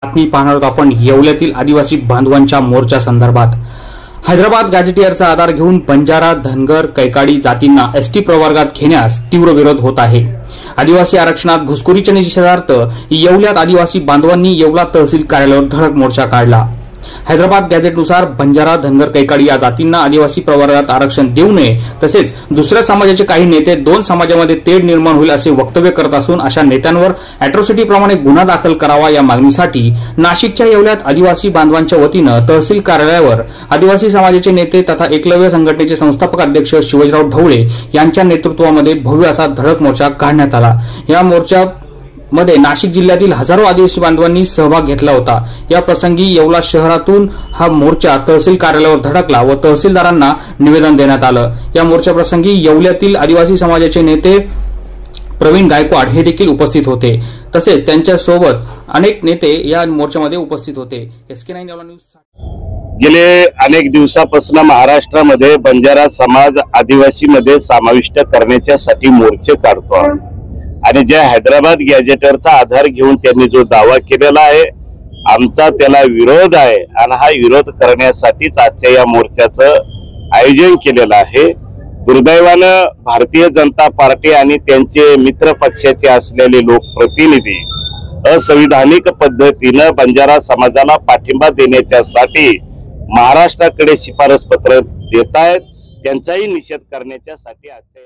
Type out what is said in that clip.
बातमी पाहणार आहोत आपण येवल्यातील आदिवासी बांधवांच्या मोर्चा संदर्भात। हैदराबाद गॅझेटियरचा आधार घेऊन बंजारा, धनगर, कैकाडी जातींना एसटी प्रवर्गात घेण्यास तीव्र विरोध होत आहे। आदिवासी आरक्षणात घुसखोरीच्या निषेधार्थ येवल्यात आदिवासी बांधवांनी येवला तहसील कार्यालयावर धडक मोर्चा काढला। हैदराबाद गॅझेटनुसार बंजारा, धनगर, कैकाडी या जातींना आदिवासी प्रवर्गात आरक्षण देऊ नये, तसेच दुसऱ्या समाजाचे काही नेते दोन समाजामध्ये तेढ निर्माण होईल असे वक्तव्य करत असून अशा नेत्यांवर अॅट्रॉसिटी प्रमाणे गुन्हा दाखल करावा या मागणीसाठी नाशिकच्या येवल्यात आदिवासी बांधवांच्या वतीनं तहसील कार्यालयावर आदिवासी समाजाचे नेते तथा एकलव्य संघटनेचे संस्थापक अध्यक्ष शिवाजीराव ढवळे यांच्या नेतृत्वामध्ये भव्य असा धडक मोर्चा काढण्यात आला। या मोर्चा मध्ये नाशिक जिल्ह्यातील हजारो आदिवासी बांधवांनी सहभाग घेतला होता। या प्रसंगी येवला शहरातून हा मोर्चा तहसील कार्यालयावर धडकला व तहसीलदारांना निवेदन देण्यात आलं। या मोर्चा प्रसंगी येवल्यातील आदिवासी समाजाचे नेते प्रवीण गायकवाड हे देखील उपस्थित होते, तसेच त्यांच्या सोबत अनेक नेते या मोर्चामध्ये उपस्थित होते। SK9 Yeola news. गेले अनेक दिवसापासून महाराष्ट्रामध्ये बंजारा समाज आदिवासी मध्ये समाविष्ट करण्यासाठी मोर्चे काढतो आणि जे हैदराबाद गॅझेटरचा आधार घेऊन त्यांनी जो दावा केलेला आहे आमचा त्याला विरोध आहे आणि हा विरोध करण्यासाठीच आजच्या या मोर्चाचं आयोजन केलेलं आहे। दुर्दैवानं भारतीय जनता पार्टी आणि त्यांचे मित्र पक्षाचे असलेले लोकप्रतिनिधी असंविधानिक पद्धतीनं बंजारा समाजाला पाठिंबा देण्यासाठी महाराष्ट्राकडे शिफारस पत्र देत आहेत। त्यांचाही निषेध करण्यासाठी आजच्या